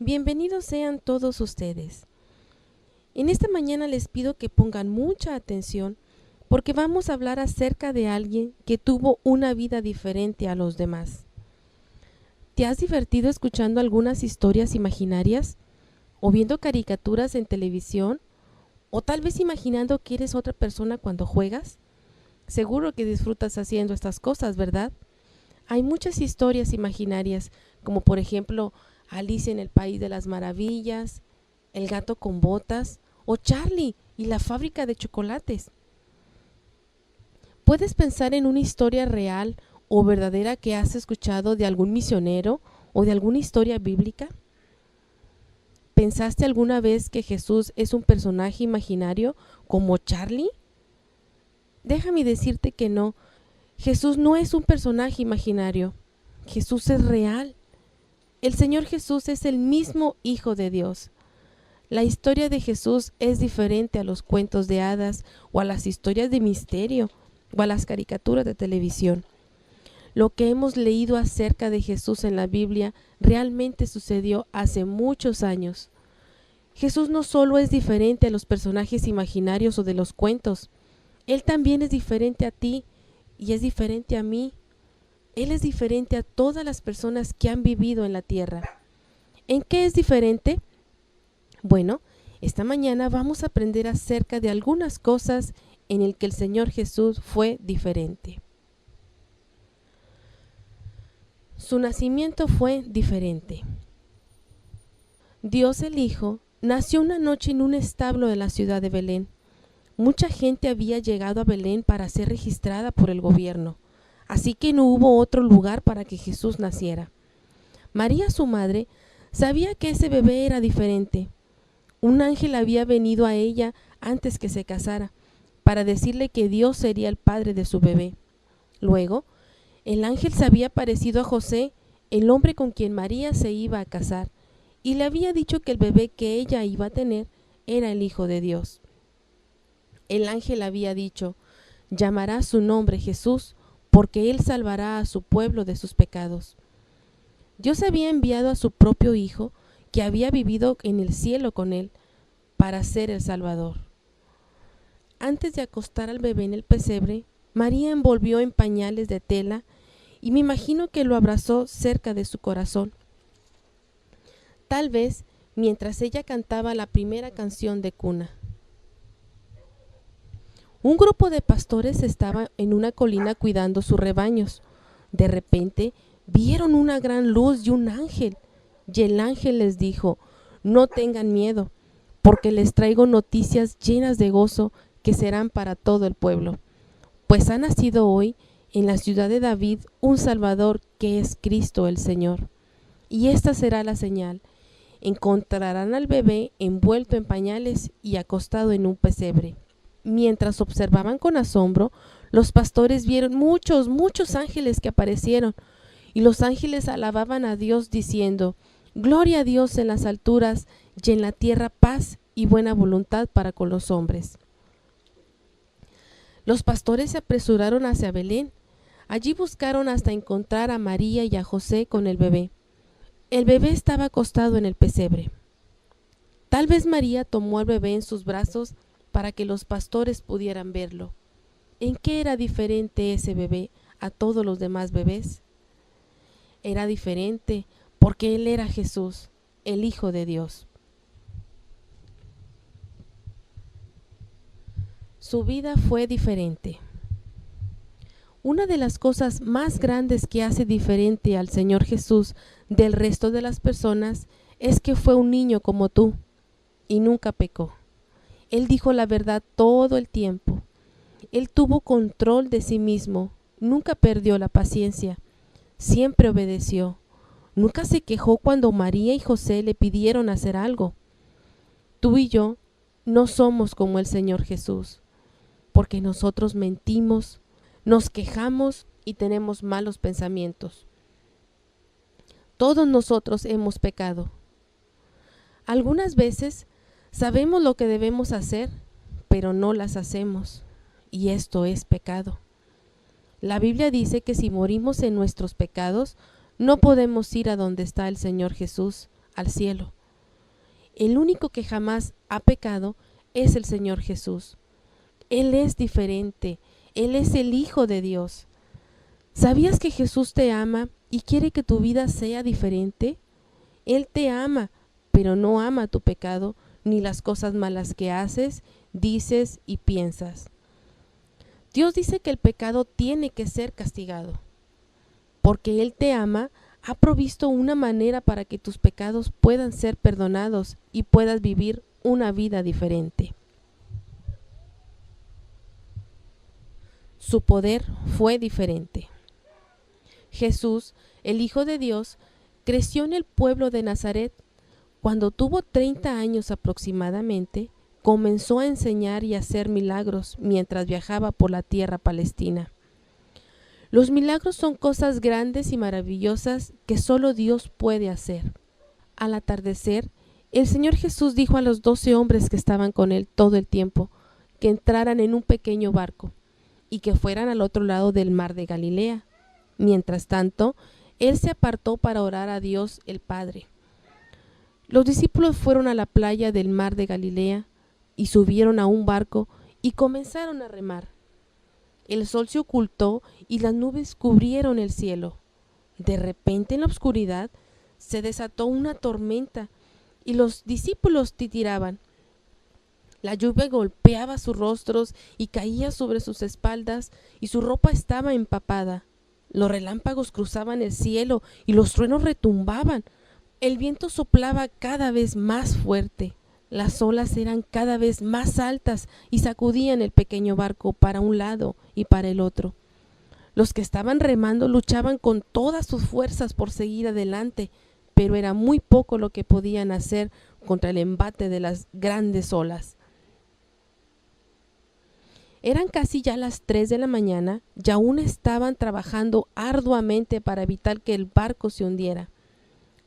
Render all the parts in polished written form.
Bienvenidos sean todos ustedes. En esta mañana les pido que pongan mucha atención porque vamos a hablar acerca de alguien que tuvo una vida diferente a los demás. ¿Te has divertido escuchando algunas historias imaginarias? ¿O viendo caricaturas en televisión? ¿O tal vez imaginando que eres otra persona cuando juegas? Seguro que disfrutas haciendo estas cosas, ¿verdad? Hay muchas historias imaginarias, como por ejemplo Alicia en el País de las Maravillas, El gato con botas o Charlie y la fábrica de chocolates. ¿Puedes pensar en una historia real o verdadera que has escuchado de algún misionero o de alguna historia bíblica? ¿Pensaste alguna vez que Jesús es un personaje imaginario como Charlie? Déjame decirte que no. Jesús no es un personaje imaginario. Jesús es real. El Señor Jesús es el mismo Hijo de Dios. La historia de Jesús es diferente a los cuentos de hadas o a las historias de misterio o a las caricaturas de televisión. Lo que hemos leído acerca de Jesús en la Biblia realmente sucedió hace muchos años. Jesús no solo es diferente a los personajes imaginarios o de los cuentos, Él también es diferente a ti y es diferente a mí. Él es diferente a todas las personas que han vivido en la tierra. ¿En qué es diferente? Bueno, esta mañana vamos a aprender acerca de algunas cosas en el que el Señor Jesús fue diferente. Su nacimiento fue diferente. Dios el Hijo nació una noche en un establo de la ciudad de Belén. Mucha gente había llegado a Belén para ser registrada por el gobierno, así que no hubo otro lugar para que Jesús naciera. María, su madre, sabía que ese bebé era diferente. Un ángel había venido a ella antes que se casara, para decirle que Dios sería el padre de su bebé. Luego, el ángel se había aparecido a José, el hombre con quien María se iba a casar, y le había dicho que el bebé que ella iba a tener era el Hijo de Dios. El ángel había dicho: llamará su nombre Jesús, porque él salvará a su pueblo de sus pecados. Dios había enviado a su propio Hijo, que había vivido en el cielo con él, para ser el Salvador. Antes de acostar al bebé en el pesebre, María envolvió en pañales de tela y me imagino que lo abrazó cerca de su corazón. Tal vez mientras ella cantaba la primera canción de cuna. Un grupo de pastores estaba en una colina cuidando sus rebaños. De repente vieron una gran luz y un ángel. Y el ángel les dijo: no tengan miedo, porque les traigo noticias llenas de gozo que serán para todo el pueblo. Pues ha nacido hoy en la ciudad de David un Salvador, que es Cristo el Señor. Y esta será la señal: encontrarán al bebé envuelto en pañales y acostado en un pesebre. Mientras observaban con asombro, los pastores vieron muchos ángeles que aparecieron, y los ángeles alababan a Dios diciendo: gloria a Dios en las alturas y en la tierra paz y buena voluntad para con los hombres. Los pastores se apresuraron hacia Belén. Allí buscaron hasta encontrar a María y a José con el bebé. El bebé estaba acostado en el pesebre. Tal vez María tomó al bebé en sus brazos para que los pastores pudieran verlo. ¿En qué era diferente ese bebé a todos los demás bebés? Era diferente porque él era Jesús, el Hijo de Dios. Su vida fue diferente. Una de las cosas más grandes que hace diferente al Señor Jesús del resto de las personas es que fue un niño como tú y nunca pecó. Él dijo la verdad todo el tiempo. Él tuvo control de sí mismo, nunca perdió la paciencia, siempre obedeció. Nunca se quejó cuando María y José le pidieron hacer algo. Tú y yo no somos como el Señor Jesús, porque nosotros mentimos, nos quejamos y tenemos malos pensamientos. Todos nosotros hemos pecado. Algunas veces sabemos lo que debemos hacer, pero no las hacemos, y esto es pecado. La Biblia dice que si morimos en nuestros pecados, no podemos ir a donde está el Señor Jesús, al cielo, El único que jamás ha pecado es el Señor Jesús. Él es diferente, Él es el Hijo de Dios. ¿Sabías que Jesús te ama y quiere que tu vida sea diferente? Él te ama, pero no ama tu pecado ni las cosas malas que haces, dices y piensas. Dios dice que el pecado tiene que ser castigado. Porque Él te ama, ha provisto una manera para que tus pecados puedan ser perdonados y puedas vivir una vida diferente. Su poder fue diferente. Jesús, el Hijo de Dios, creció en el pueblo de Nazaret. Cuando tuvo 30 años aproximadamente, comenzó a enseñar y hacer milagros mientras viajaba por la tierra palestina. Los milagros son cosas grandes y maravillosas que solo Dios puede hacer. Al atardecer, el Señor Jesús dijo a los 12 hombres que estaban con él todo el tiempo que entraran en un pequeño barco y que fueran al otro lado del mar de Galilea. Mientras tanto, él se apartó para orar a Dios el Padre. Los discípulos fueron a la playa del mar de Galilea y subieron a un barco y comenzaron a remar. El sol se ocultó y las nubes cubrieron el cielo. De repente en la oscuridad se desató una tormenta y los discípulos titiraban. La lluvia golpeaba sus rostros y caía sobre sus espaldas y su ropa estaba empapada. Los relámpagos cruzaban el cielo y los truenos retumbaban. El viento soplaba cada vez más fuerte. Las olas eran cada vez más altas y sacudían el pequeño barco para un lado y para el otro. Los que estaban remando luchaban con todas sus fuerzas por seguir adelante, pero era muy poco lo que podían hacer contra el embate de las grandes olas. Eran casi ya las 3 de la mañana y aún estaban trabajando arduamente para evitar que el barco se hundiera.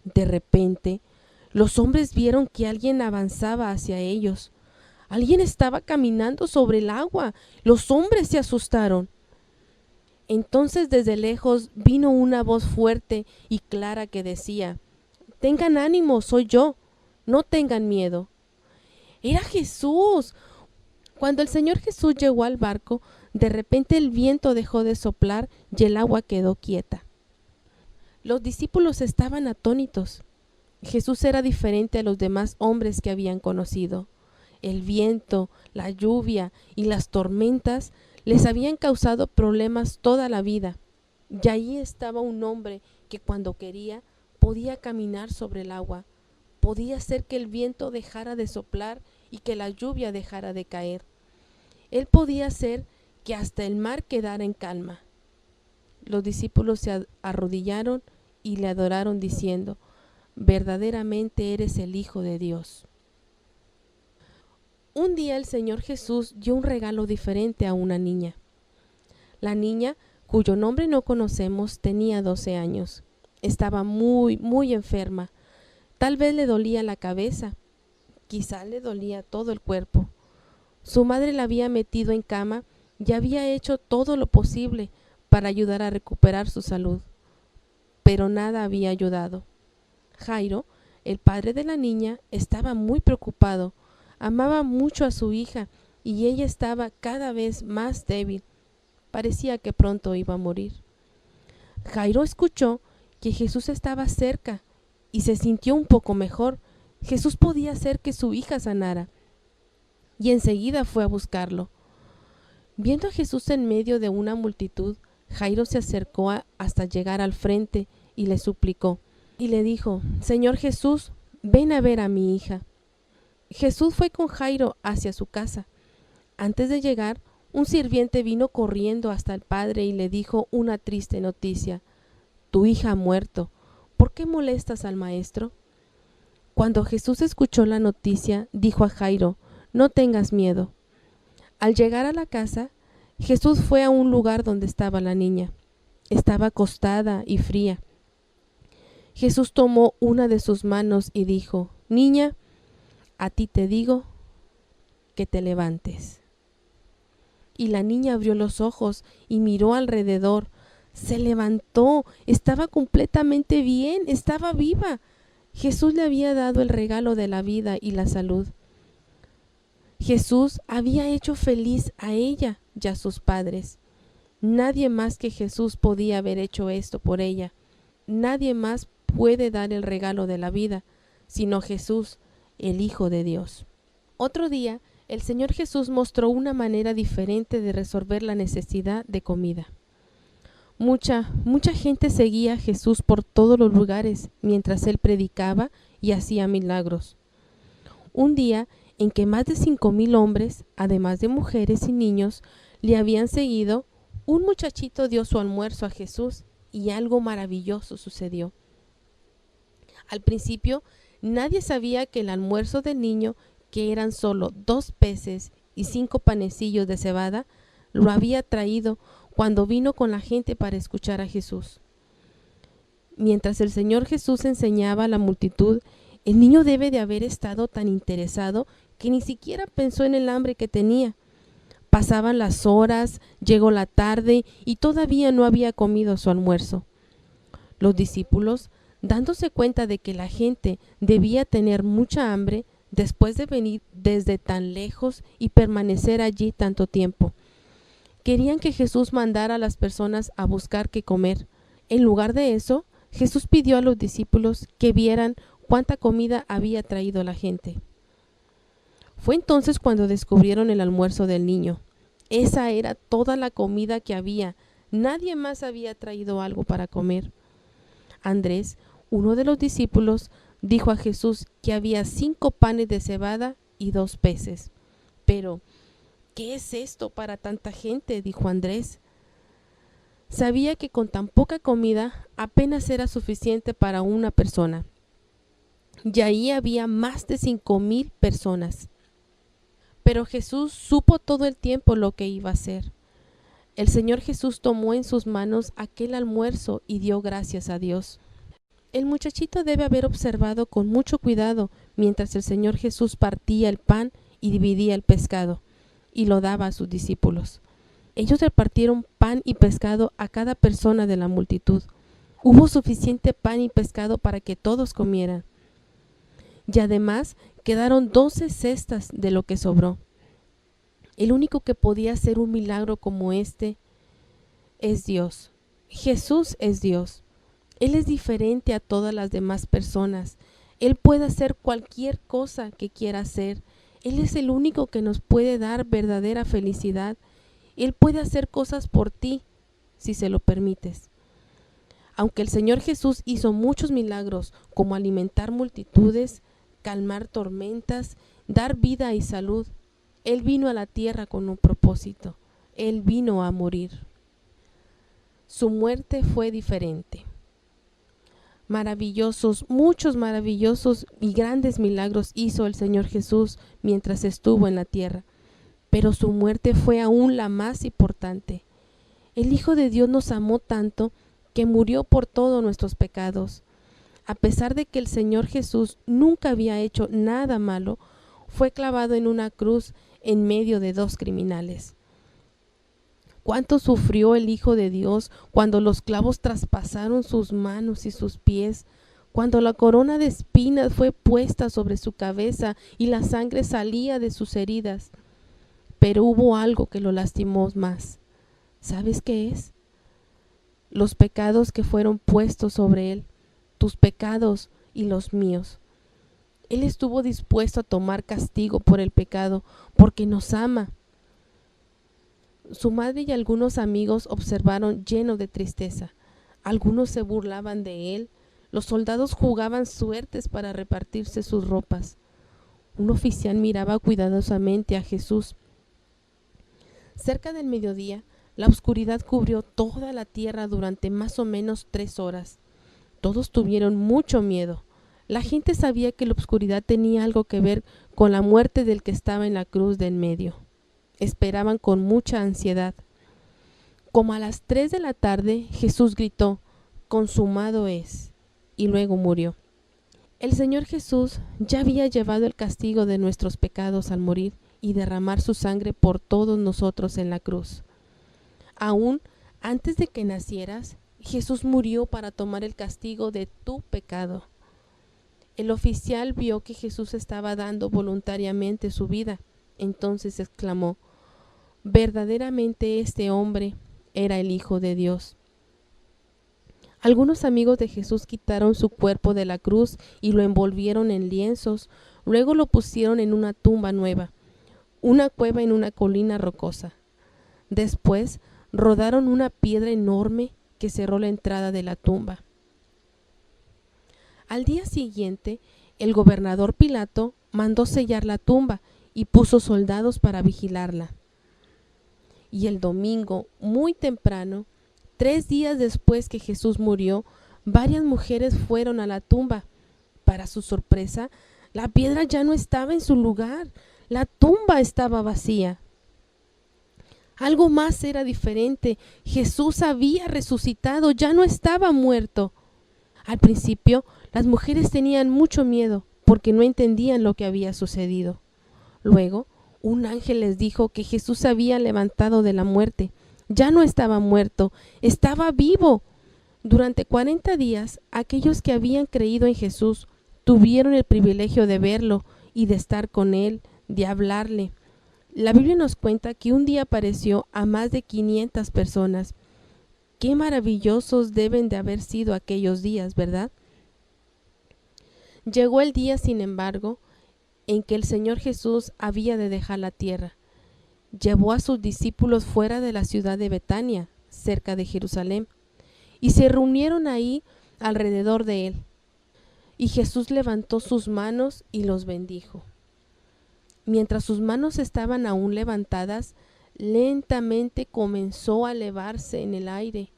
De repente, los hombres vieron que alguien avanzaba hacia ellos. Alguien estaba caminando sobre el agua. Los hombres se asustaron. Entonces desde lejos vino una voz fuerte y clara que decía: «Tengan ánimo, soy yo, no tengan miedo». Era Jesús. Cuando el Señor Jesús llegó al barco, de repente el viento dejó de soplar y el agua quedó quieta. Los discípulos estaban atónitos. Jesús era diferente a los demás hombres que habían conocido. El viento, la lluvia y las tormentas les habían causado problemas toda la vida. Y ahí estaba un hombre que cuando quería podía caminar sobre el agua, podía hacer que el viento dejara de soplar y que la lluvia dejara de caer. Él podía hacer que hasta el mar quedara en calma. Los discípulos se arrodillaron y le adoraron diciendo: «Verdaderamente eres el Hijo de Dios». Un día el Señor Jesús dio un regalo diferente a una niña. La niña, cuyo nombre no conocemos, tenía 12 años. Estaba muy enferma. Tal vez le dolía la cabeza, quizá le dolía todo el cuerpo. Su madre la había metido en cama y había hecho todo lo posible para ayudar a recuperar su salud, pero nada había ayudado. Jairo, el padre de la niña, estaba muy preocupado. Amaba mucho a su hija y ella estaba cada vez más débil. Parecía que pronto iba a morir. Jairo escuchó que Jesús estaba cerca y se sintió un poco mejor. Jesús podía hacer que su hija sanara. Y enseguida fue a buscarlo. Viendo a Jesús en medio de una multitud, Jairo se acercó hasta llegar al frente y le suplicó. Y le dijo: «Señor Jesús, ven a ver a mi hija». Jesús fue con Jairo hacia su casa. Antes de llegar, un sirviente vino corriendo hasta el padre y le dijo una triste noticia: «Tu hija ha muerto. ¿Por qué molestas al maestro?». Cuando Jesús escuchó la noticia, dijo a Jairo: «No tengas miedo». Al llegar a la casa, Jesús fue a un lugar donde estaba la niña. Estaba acostada y fría. Jesús tomó una de sus manos y dijo: «Niña, a ti te digo que te levantes». Y la niña abrió los ojos y miró alrededor. Se levantó, estaba completamente bien, estaba viva. Jesús le había dado el regalo de la vida y la salud. Jesús había hecho feliz a ella y a sus padres. Nadie más que Jesús podía haber hecho esto por ella. Nadie más puede dar el regalo de la vida, sino Jesús, el Hijo de Dios. Otro día, el Señor Jesús mostró una manera diferente de resolver la necesidad de comida. Mucha gente seguía a Jesús por todos los lugares mientras él predicaba y hacía milagros. Un día en que más de 5,000 hombres, además de mujeres y niños, le habían seguido, un muchachito dio su almuerzo a Jesús y algo maravilloso sucedió. Al principio, nadie sabía que el almuerzo del niño, que eran solo 2 peces y 5 panecillos de cebada, lo había traído cuando vino con la gente para escuchar a Jesús. Mientras el Señor Jesús enseñaba a la multitud, el niño debe de haber estado tan interesado que ni siquiera pensó en el hambre que tenía. Pasaban las horas, llegó la tarde y todavía no había comido su almuerzo. Los discípulos, dándose cuenta de que la gente debía tener mucha hambre después de venir desde tan lejos y permanecer allí tanto tiempo, querían que Jesús mandara a las personas a buscar qué comer. En lugar de eso, Jesús pidió a los discípulos que vieran cuánta comida había traído la gente. Fue entonces cuando descubrieron el almuerzo del niño. Esa era toda la comida que había. Nadie más había traído algo para comer. Andrés, uno de los discípulos, dijo a Jesús que había 5 panes de cebada y 2 peces. Pero, ¿qué es esto para tanta gente?, dijo Andrés. Sabía que con tan poca comida apenas era suficiente para una persona. Y ahí había más de 5,000 personas. Pero Jesús supo todo el tiempo lo que iba a hacer. El Señor Jesús tomó en sus manos aquel almuerzo y dio gracias a Dios. El muchachito debe haber observado con mucho cuidado mientras el Señor Jesús partía el pan y dividía el pescado, y lo daba a sus discípulos. Ellos repartieron pan y pescado a cada persona de la multitud. Hubo suficiente pan y pescado para que todos comieran. Y además quedaron 12 cestas de lo que sobró. El único que podía hacer un milagro como este es Dios. Jesús es Dios. Él es diferente a todas las demás personas. Él puede hacer cualquier cosa que quiera hacer. Él es el único que nos puede dar verdadera felicidad. Él puede hacer cosas por ti, si se lo permites. Aunque el Señor Jesús hizo muchos milagros, como alimentar multitudes, calmar tormentas, dar vida y salud, Él vino a la tierra con un propósito. Él vino a morir. Su muerte fue diferente. Muchos maravillosos y grandes milagros hizo el Señor Jesús mientras estuvo en la tierra, pero su muerte fue aún la más importante. El Hijo de Dios nos amó tanto que murió por todos nuestros pecados. A pesar de que el Señor Jesús nunca había hecho nada malo, fue clavado en una cruz en medio de 2 criminales. ¿Cuánto sufrió el Hijo de Dios cuando los clavos traspasaron sus manos y sus pies? Cuando la corona de espinas fue puesta sobre su cabeza y la sangre salía de sus heridas. Pero hubo algo que lo lastimó más. ¿Sabes qué es? Los pecados que fueron puestos sobre él, tus pecados y los míos. Él estuvo dispuesto a tomar castigo por el pecado, porque nos ama. Su madre y algunos amigos observaron llenos de tristeza. Algunos se burlaban de él. Los soldados jugaban suertes para repartirse sus ropas. Un oficial miraba cuidadosamente a Jesús. Cerca del mediodía, la oscuridad cubrió toda la tierra durante más o menos 3 horas. Todos tuvieron mucho miedo. La gente sabía que la oscuridad tenía algo que ver con la muerte del que estaba en la cruz de en medio. Esperaban con mucha ansiedad. Como a las 3 de la tarde, Jesús gritó: «Consumado es», y luego murió. El Señor Jesús ya había llevado el castigo de nuestros pecados al morir y derramar su sangre por todos nosotros en la cruz. Aún antes de que nacieras, Jesús murió para tomar el castigo de tu pecado. El oficial vio que Jesús estaba dando voluntariamente su vida. Entonces exclamó: verdaderamente este hombre era el Hijo de Dios. Algunos amigos de Jesús quitaron su cuerpo de la cruz y lo envolvieron en lienzos. Luego lo pusieron en una tumba nueva, una cueva en una colina rocosa. Después rodaron una piedra enorme que cerró la entrada de la tumba. Al día siguiente, el gobernador Pilato mandó sellar la tumba y puso soldados para vigilarla. Y el domingo, muy temprano, 3 días después que Jesús murió, varias mujeres fueron a la tumba. Para su sorpresa, la piedra ya no estaba en su lugar. La tumba estaba vacía. Algo más era diferente. Jesús había resucitado, ya no estaba muerto. Al principio, las mujeres tenían mucho miedo porque no entendían lo que había sucedido. Luego, un ángel les dijo que Jesús se había levantado de la muerte. Ya no estaba muerto, estaba vivo. Durante 40 días, aquellos que habían creído en Jesús tuvieron el privilegio de verlo y de estar con él, de hablarle. La Biblia nos cuenta que un día apareció a más de 500 personas. Qué maravillosos deben de haber sido aquellos días, ¿verdad? Llegó el día, sin embargo, en que el Señor Jesús había de dejar la tierra. Llevó a sus discípulos fuera de la ciudad de Betania, cerca de Jerusalén, y se reunieron ahí alrededor de él. Y Jesús levantó sus manos y los bendijo. Mientras sus manos estaban aún levantadas, lentamente comenzó a elevarse en el aire.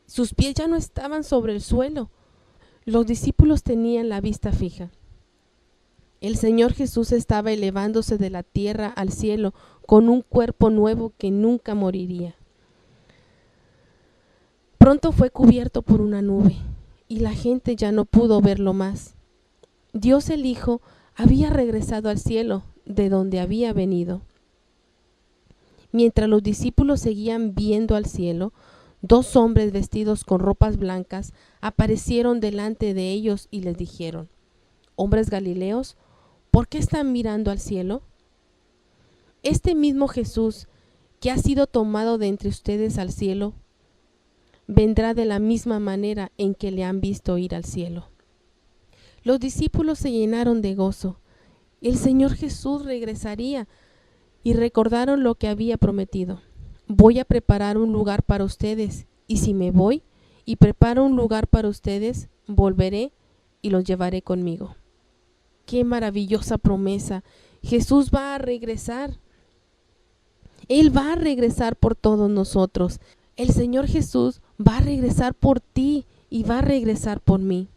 Sus pies ya no estaban sobre el suelo. Los discípulos tenían la vista fija. El Señor Jesús estaba elevándose de la tierra al cielo con un cuerpo nuevo que nunca moriría. Pronto fue cubierto por una nube y la gente ya no pudo verlo más. Dios el Hijo había regresado al cielo de donde había venido. Mientras los discípulos seguían viendo al cielo, 2 hombres vestidos con ropas blancas aparecieron delante de ellos y les dijeron: hombres galileos, ¿por qué están mirando al cielo? Este mismo Jesús que ha sido tomado de entre ustedes al cielo, vendrá de la misma manera en que le han visto ir al cielo. Los discípulos se llenaron de gozo. El Señor Jesús regresaría y recordaron lo que había prometido. Voy a preparar un lugar para ustedes, y si me voy y preparo un lugar para ustedes, volveré y los llevaré conmigo. Qué maravillosa promesa. Jesús va a regresar. Él va a regresar por todos nosotros. El Señor Jesús va a regresar por ti y va a regresar por mí.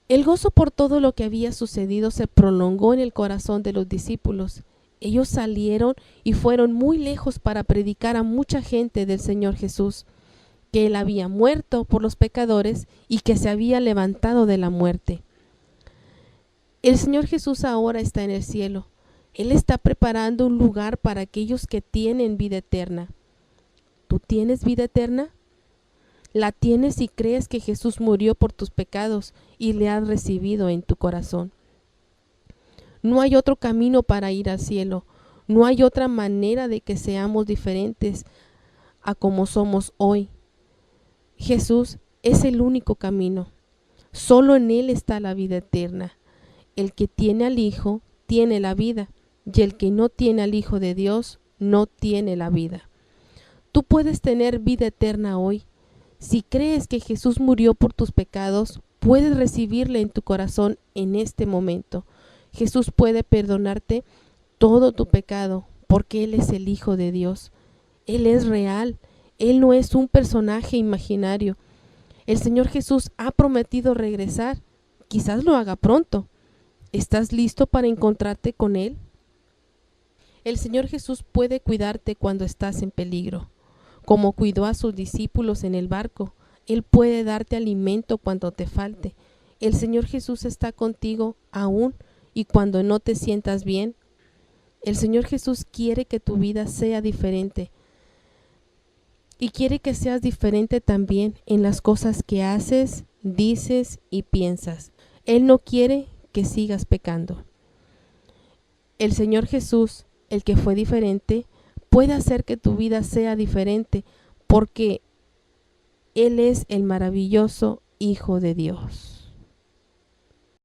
El gozo por todo lo que había sucedido se prolongó en el corazón de los discípulos. Ellos salieron y fueron muy lejos para predicar a mucha gente del Señor Jesús, que Él había muerto por los pecadores y que se había levantado de la muerte. El Señor Jesús ahora está en el cielo. Él está preparando un lugar para aquellos que tienen vida eterna. ¿Tú tienes vida eterna? La tienes si crees que Jesús murió por tus pecados y le has recibido en tu corazón. No hay otro camino para ir al cielo. No hay otra manera de que seamos diferentes a como somos hoy. Jesús es el único camino. Solo en Él está la vida eterna. El que tiene al Hijo tiene la vida, y el que no tiene al Hijo de Dios no tiene la vida. Tú puedes tener vida eterna hoy. Si crees que Jesús murió por tus pecados, puedes recibirle en tu corazón en este momento. Jesús puede perdonarte todo tu pecado, porque Él es el Hijo de Dios. Él es real. Él no es un personaje imaginario. El Señor Jesús ha prometido regresar. Quizás lo haga pronto. ¿Estás listo para encontrarte con Él? El Señor Jesús puede cuidarte cuando estás en peligro. Como cuidó a sus discípulos en el barco, Él puede darte alimento cuando te falte. El Señor Jesús está contigo aún y cuando no te sientas bien. El Señor Jesús quiere que tu vida sea diferente. Y quiere que seas diferente también en las cosas que haces, dices y piensas. Él no quiere que sigas pecando. El Señor Jesús, el que fue diferente, puede hacer que tu vida sea diferente porque Él es el maravilloso Hijo de Dios.